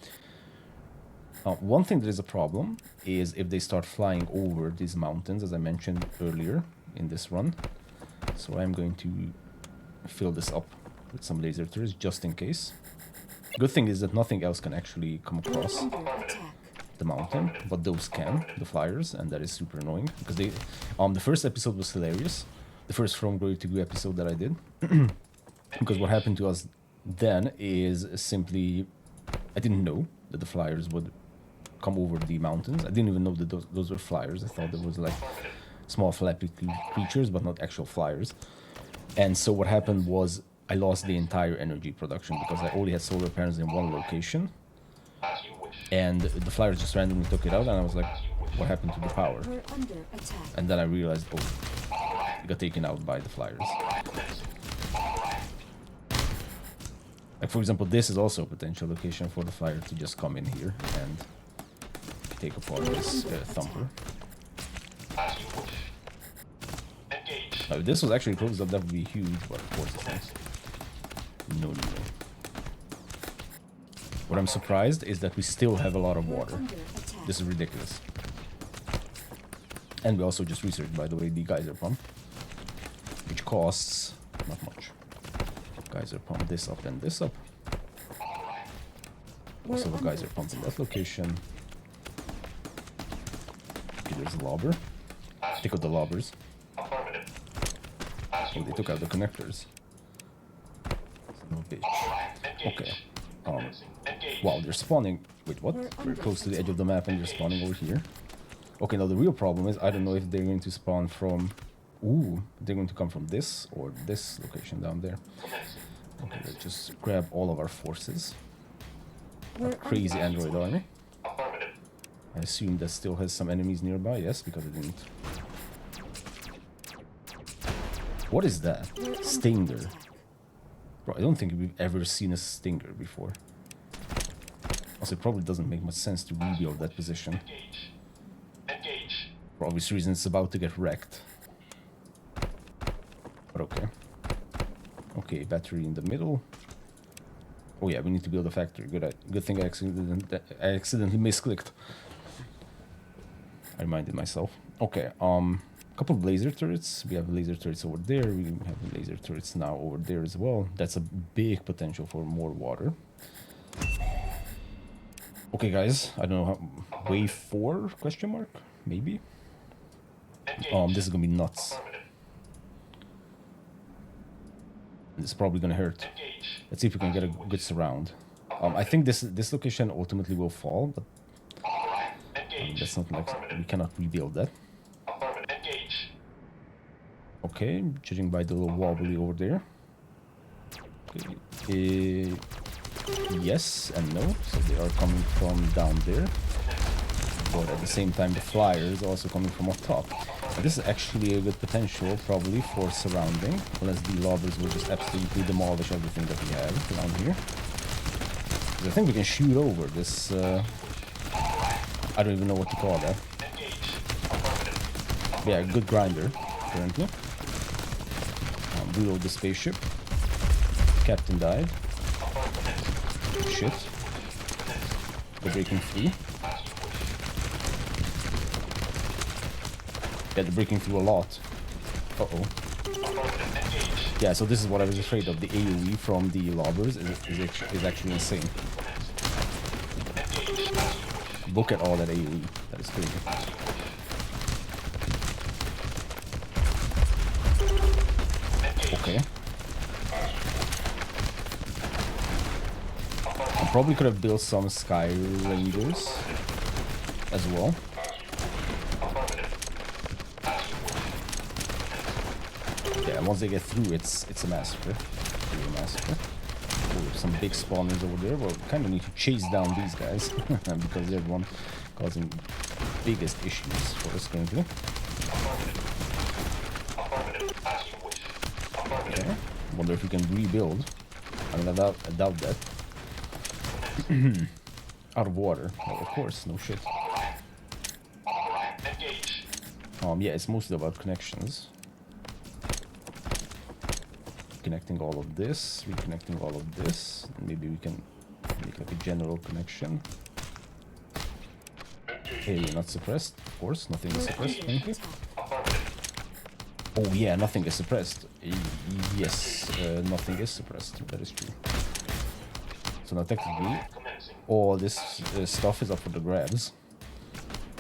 One thing that is a problem is if they start flying over these mountains, as I mentioned earlier in this run. So I'm going to fill this up with some laser turrets just in case. Good thing is that nothing else can actually come across the mountain, but those can, the flyers, and that is super annoying because they. The first episode was hilarious, the first From Glory to Goo episode that I did, because what happened to us then is simply, I didn't know that the flyers would come over the mountains. I didn't even know that those were flyers. I thought there was like small flappy creatures, but not actual flyers. And so what happened was I lost the entire energy production because I only had solar panels in one location. And the flyers just randomly took it out, and I was like, what happened to the power? We're under attack. And then I realized, oh, it got taken out by the flyers. Like, for example, this is also a potential location for the flyer to just come in here and take apart this thumper. As you wish. Engage. Now, if this was actually closed up, that would be huge, but of course it's not. No, no, no. What I'm surprised is that we still have a lot of We're water. under attack. This is ridiculous. And we also just researched, by the way, the geyser pump, which costs not much. Geyser pump this up and this up. We're Also the under geyser pump in attack. that location. Okay, there's a lobber. Take out the lobbers. Affirmative. As Oh, you they wish. took out the connectors. Son of a bitch. Engage. Okay. Engage. Wow, they're spawning. Wait, what? We're We're under close to the edge of the attack. map and they're spawning over here. Okay, now the real problem is I don't know if they're going to spawn from. Ooh, they're going to come from this or this location down there. Commencing. Okay, let's just grab all of our forces. We're Crazy under android attack. army. Affirmative. I assume that still has some enemies nearby. Yes, because it didn't. What is that? We're under Stinger. attack. Bro, I don't think we've ever seen a stinger before. Also, it probably doesn't make much sense to rebuild that position. Engage. Engage. For obvious reasons, it's about to get wrecked. But okay. Okay, battery in the middle. Oh yeah, we need to build a factory. Good thing I accidentally misclicked. I reminded myself. Okay, couple of laser turrets. We have laser turrets over there. We have laser turrets now over there as well. That's a big potential for more water. Okay, guys. I don't know how. Wave 4? Question mark? Maybe. Engage. This is gonna be nuts. Affirmative. It's probably gonna hurt. Engage. Let's see if we can get a good surround. I think this location ultimately will fall, but Engage. that's not like we cannot rebuild that. Affirmative. Engage. Okay, judging by the little wobbly over there. Okay. Yes and no. So they are coming from down there, but at the same time the flyer is also coming from up top. And this is actually a good potential probably for surrounding, unless the lobbers will just absolutely demolish everything that we have around here. 'Cause I think we can shoot over this. I don't even know what to call that. Engage. Affirmative. Yeah, good grinder currently. Reload the spaceship. Captain died. Shit. They're breaking through. Yeah, they're breaking through a lot. Uh-oh. Yeah, so this is what I was afraid of. The AoE from the lobbers is actually insane. Look at all that AoE. That is crazy. Okay. I probably could have built some Sky Rangers as well. Yeah, once they get through, it's a massacre. Really a massacre. Oh, some big spawners over there. Well, we kind of need to chase down these guys because they're the one causing biggest issues for us currently. Okay. Wonder if we can rebuild. I mean, I doubt that. Out of water. Well, of course, no shit. Yeah, it's mostly about connections. Connecting all of this, reconnecting all of this. Maybe we can make like a general connection. Hey, you're not suppressed, of course. Nothing is suppressed. Thank you. Oh yeah, nothing is suppressed. Yes, nothing is suppressed. That is true. So now technically, all this stuff is up for the grabs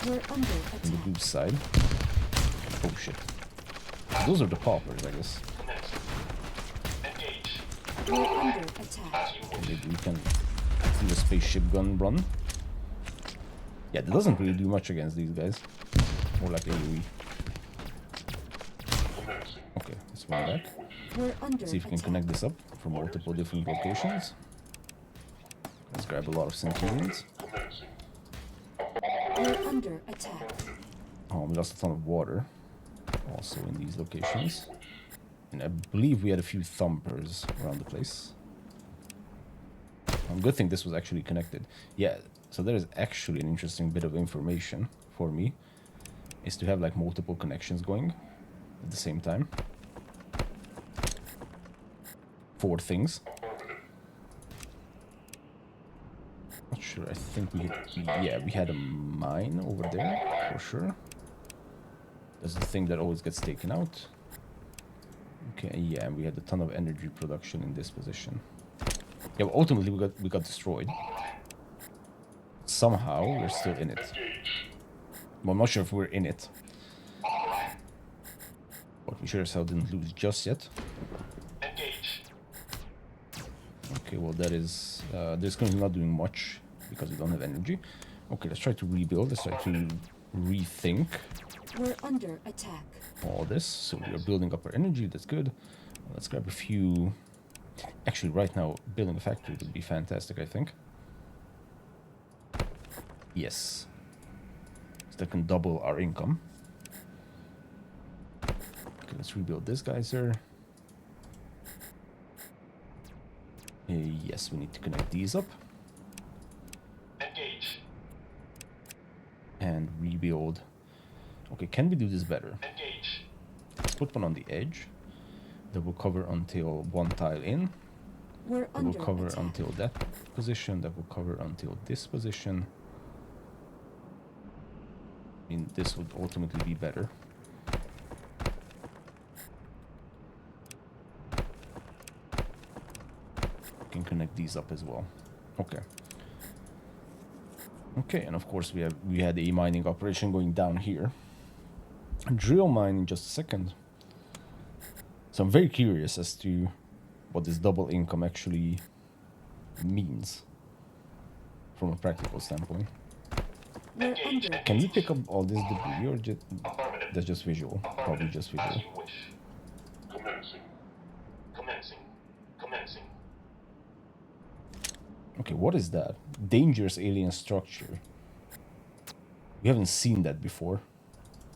We're under on the attack. group side. Oh shit. Those are the poppers, I guess. We're under attack. Maybe we can do a spaceship gun run. Yeah, that doesn't really do much against these guys. More like AoE. Okay, let's run back. We're under See if we can attack. connect this up from multiple different locations. Let's grab a lot of Centurions. We're under attack. We lost a ton of water also in these locations. And I believe we had a few thumpers around the place. Good thing this was actually connected. Yeah, So that is actually an interesting bit of information for me, is to have like multiple connections going at the same time for things. Not sure. I think we had a mine over there for sure. That's the thing that always gets taken out. Okay, yeah, and we had a ton of energy production in this position. Yeah, but ultimately we got destroyed. Somehow we're still in it. Well, I'm not sure if we're in it. But we sure as hell didn't lose just yet. Engage. Okay, well that is this is not doing much because we don't have energy. Okay, let's try to rebuild. Let's try to rethink We're under attack. all this. So we are building up our energy. That's good. Let's grab a few. Actually, right now building a factory would be fantastic, I think. Yes. So that can double our income. Okay, let's rebuild this guy, sir. Yes, we need to connect these up. Engage. And rebuild. Okay, can we do this better? Engage. Let's put one on the edge. That will cover until one tile in. We're That will under cover attack. until that position. That will cover until this position. I mean, this would ultimately be better. We can connect these up as well. Okay. Okay, and of course we had a mining operation going down here. Drill mine in just a second. So I'm very curious as to what this double income actually means from a practical standpoint. We're under Can we attack. pick up all this debris or just Affirmative. that's just visual? Probably just As visual. you wish. Commencing. Commencing. Commencing. Okay, what is that? Dangerous alien structure. We haven't seen that before.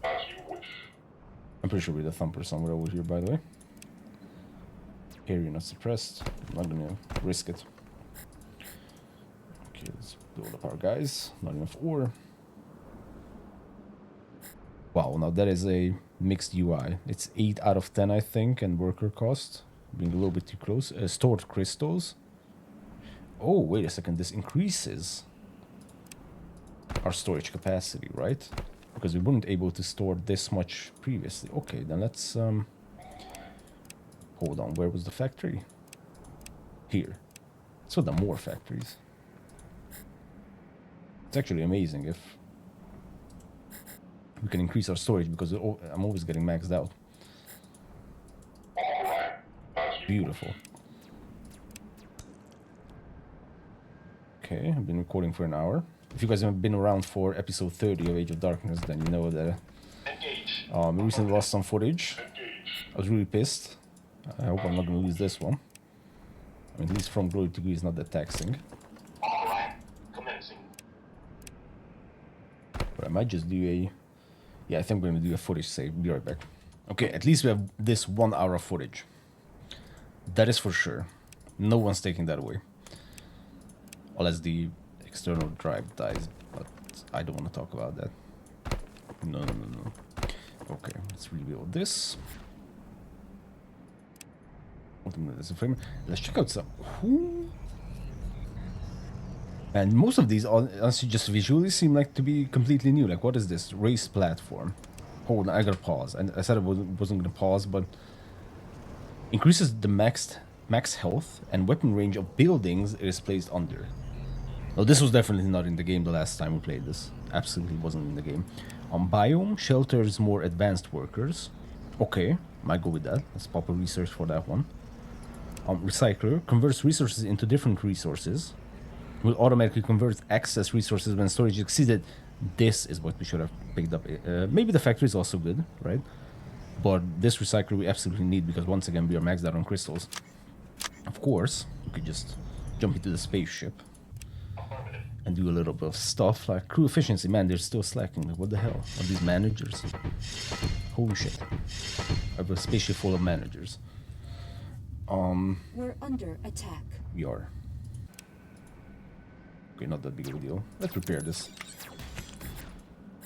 As you wish. I'm pretty sure we had a thumper somewhere over here, by the way. Here, you're not suppressed. I'm not gonna risk it. Okay, let's build up our guys. Not enough ore. Wow, now that is a mixed UI. It's 8 out of 10, I think, and worker cost. Being a little bit too close. Stored crystals. Oh, wait a second. This increases our storage capacity, right? Because we weren't able to store this much previously. Okay, then let's hold on. Where was the factory? Here. So the more factories. It's actually amazing if we can increase our storage because I'm always getting maxed out. Beautiful. Okay, I've been recording for an hour. If you guys have been around for episode 30 of Age of Darkness, then you know that Engage. we recently lost some footage. Engage. I was really pissed. I hope I'm not going to lose this one. I mean, at least From Glory to Glory is not that taxing. Commencing. But I might just do a... Yeah, I think we're going to do a footage save. Be right back. Okay, at least we have this 1 hour of footage. That is for sure. No one's taking that away. Unless the external drive dies, but I don't want to talk about that. No. Okay, let's rebuild this. Ultimately, that's a frame. Let's check out some... Who? And most of these honestly just visually seem like to be completely new. Like, what is this? Raised platform. Hold on, I gotta pause. And I said I wasn't gonna pause, but... Increases the max health and weapon range of buildings it is placed under. Now, this was definitely not in the game the last time we played this. Absolutely wasn't in the game. Biome shelters more advanced workers. Okay, might go with that. Let's pop a research for that one. Recycler converts resources into different resources. Will automatically convert excess resources when storage is exceeded. This is what we should have picked up. Maybe the factory is also good, right? But this recycler we absolutely need because once again we are maxed out on crystals. Of course, we could just jump into the spaceship and do a little bit of stuff like crew efficiency. Man, they're still slacking. Like, what the hell are these managers? Holy shit! I have a spaceship full of managers. We're under attack. We are. Okay, not that big of a deal. Let's repair this.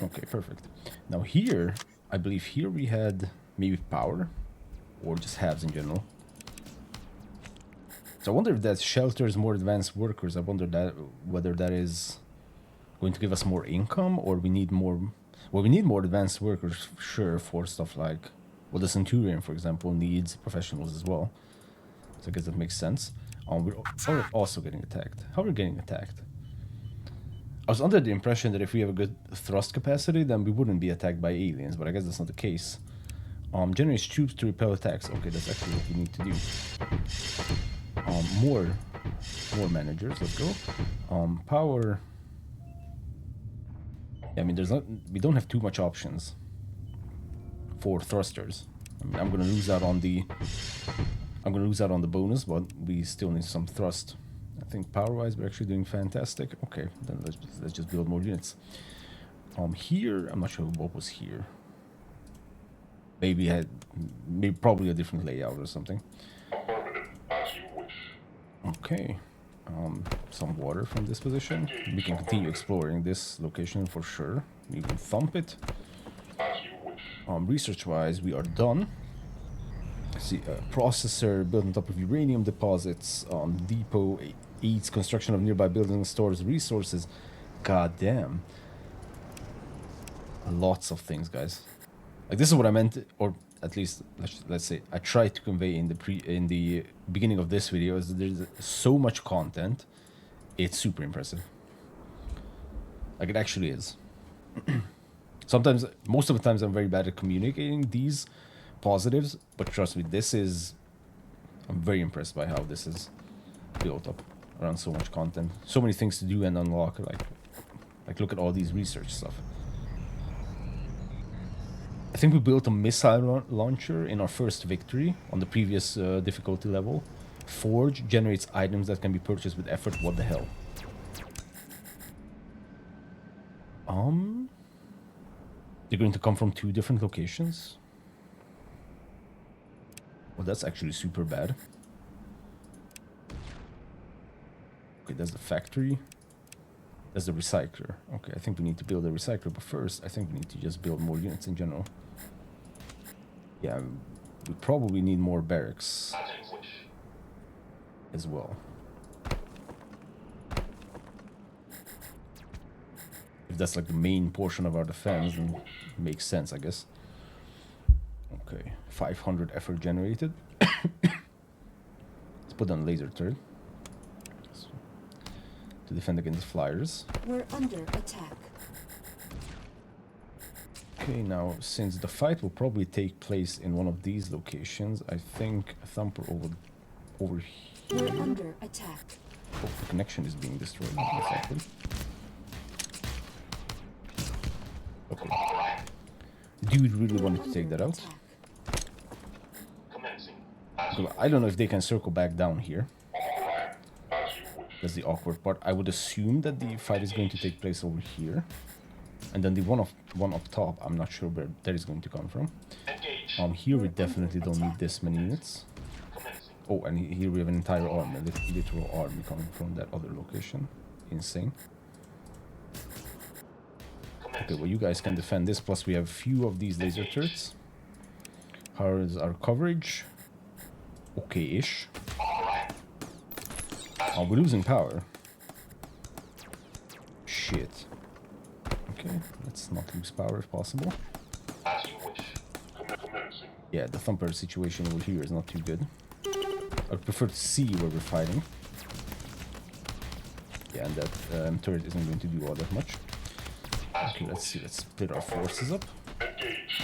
Okay, perfect. Now here, I believe here we had maybe power, or just halves in general. So I wonder if that shelters more advanced workers. I wonder that whether that is going to give us more income, or we need more. Well, we need more advanced workers, sure, for stuff like, well, the Centurion, for example, needs professionals as well. So I guess that makes sense. We're also getting attacked. How are we getting attacked? I was under the impression that if we have a good thrust capacity, then we wouldn't be attacked by aliens, but I guess that's not the case. Generates troops to repel attacks. Okay, that's actually what we need to do. More managers. Let's go. Power. Yeah, I mean, we don't have too much options for thrusters. I mean, I'm gonna lose out on the bonus, but we still need some thrust. I think power-wise, we're actually doing fantastic. Okay, then let's just build more units. Here, I'm not sure what was here. Maybe probably a different layout or something. Affirmative, as you wish. Okay, some water from this position. We can continue exploring this location for sure. We can thump it. As you wish. Research-wise, we are done. See, processor built on top of uranium deposits. Depot aids construction of nearby buildings, stores resources. God damn. Lots of things, guys. Like, this is what I meant, or at least let's say I tried to convey in the beginning of this video, is that there's so much content. It's super impressive. Like, it actually is. Sometimes, most of the times, I'm very bad at communicating these positives, but trust me, I'm very impressed by how this is built up around so much content, so many things to do and unlock. Like look at all these research stuff. I think we built a missile launcher in our first victory on the previous difficulty level. Forge generates items that can be purchased with effort. What the hell? They're going to come from 2 different locations. Well, that's actually super bad. Okay, that's the factory. That's the recycler. Okay, I think we need to build a recycler, but first, I think we need to just build more units in general. Yeah, we probably need more barracks As you wish. as well. If that's like the main portion of our defense, then it makes sense, I guess. Okay, 500 effort generated. Let's put on laser turret to defend against flyers. We're under attack. Okay, now since the fight will probably take place in one of these locations, I think a thumper over here. We're under attack. Oh, the connection is being destroyed. Exactly. Okay. Dude really wanted to take that out. Commencing. As you Well, I don't know if they can circle back down here. As you wish. That's the awkward part. I would assume that the fight is going to take place over here. And then the one up top, I'm not sure where that is going to come from. Engage. Here we definitely don't need this many units. Commencing. Oh, and here we have an entire army, a literal army coming from that other location. Insane. Okay, well, you guys can defend this, plus we have a few of these laser turrets. How is our coverage? Okay-ish. Oh, we're losing power. Shit. Okay, let's not lose power if possible. As you wish. Commencing. Yeah, the thumper situation over here is not too good. I'd prefer to see where we're fighting. Yeah, and that turret isn't going to do all that much. Okay, let's see. Let's split our forces up. Engage.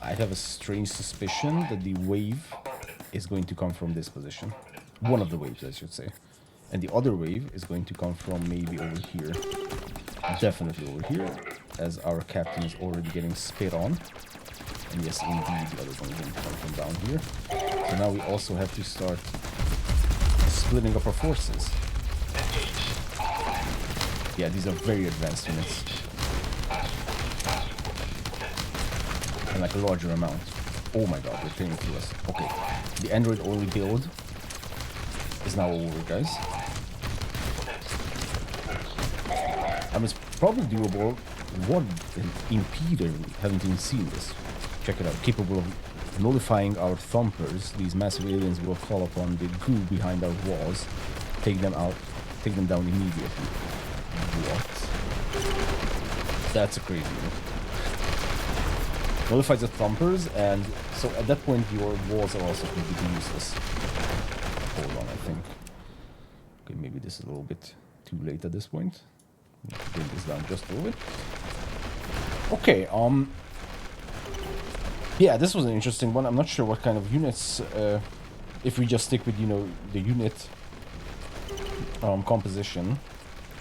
I have a strange suspicion that the wave is going to come from this position. One of the waves, I should say. And the other wave is going to come from maybe over here. Definitely over here, as our captain is already getting spit on. And yes, indeed, the other one is going to come from down here. So now we also have to start splitting up our forces. Yeah, these are very advanced units. And like a larger amount. Oh my god, they're tearing through us. Okay, the Android only build is now over, guys. it's probably doable. What an impeder, haven't even seen this. Check it out. Capable of nullifying our thumpers. These massive aliens will call upon the goo behind our walls, take them out, take them down immediately. What? That's a crazy one. Nullifies the thumpers, and so at that point your walls are also completely useless. Hold on, I think. Okay, maybe this is a little bit too late at this point. Bring this down just a little bit. Okay, yeah, this was an interesting one. I'm not sure what kind of units, if we just stick with, you know, the unit composition.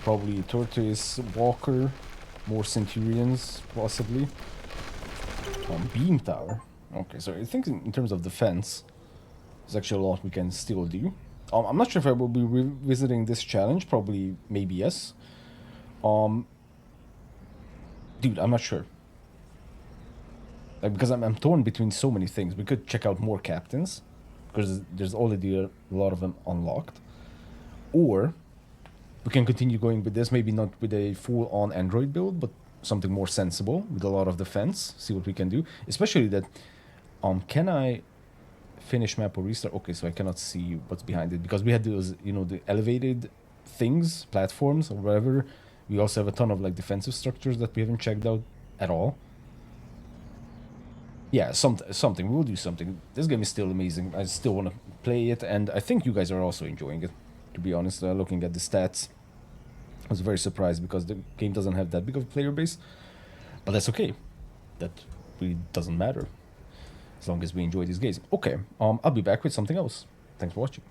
Probably Tortoise, Walker, more Centurions, possibly. Beam Tower. Okay, so I think in terms of defense, there's actually a lot we can still do. I'm not sure if I will be revisiting this challenge. Probably, maybe yes. Dude, I'm not sure. Like, because I'm torn between so many things. We could check out more captains, because there's already a lot of them unlocked. Or we can continue going with this, maybe not with a full-on Android build, but something more sensible with a lot of defense. See what we can do. Especially that, can I finish map or restart? Okay, so I cannot see what's behind it, because we had those, you know, the elevated things, platforms, or whatever. We also have a ton of like defensive structures that we haven't checked out at all. Yeah, something. We will do something. This game is still amazing. I still want to play it, and I think you guys are also enjoying it. To be honest, looking at the stats, I was very surprised because the game doesn't have that big of a player base. But that's okay. That really doesn't matter as long as we enjoy these games. Okay, I'll be back with something else. Thanks for watching.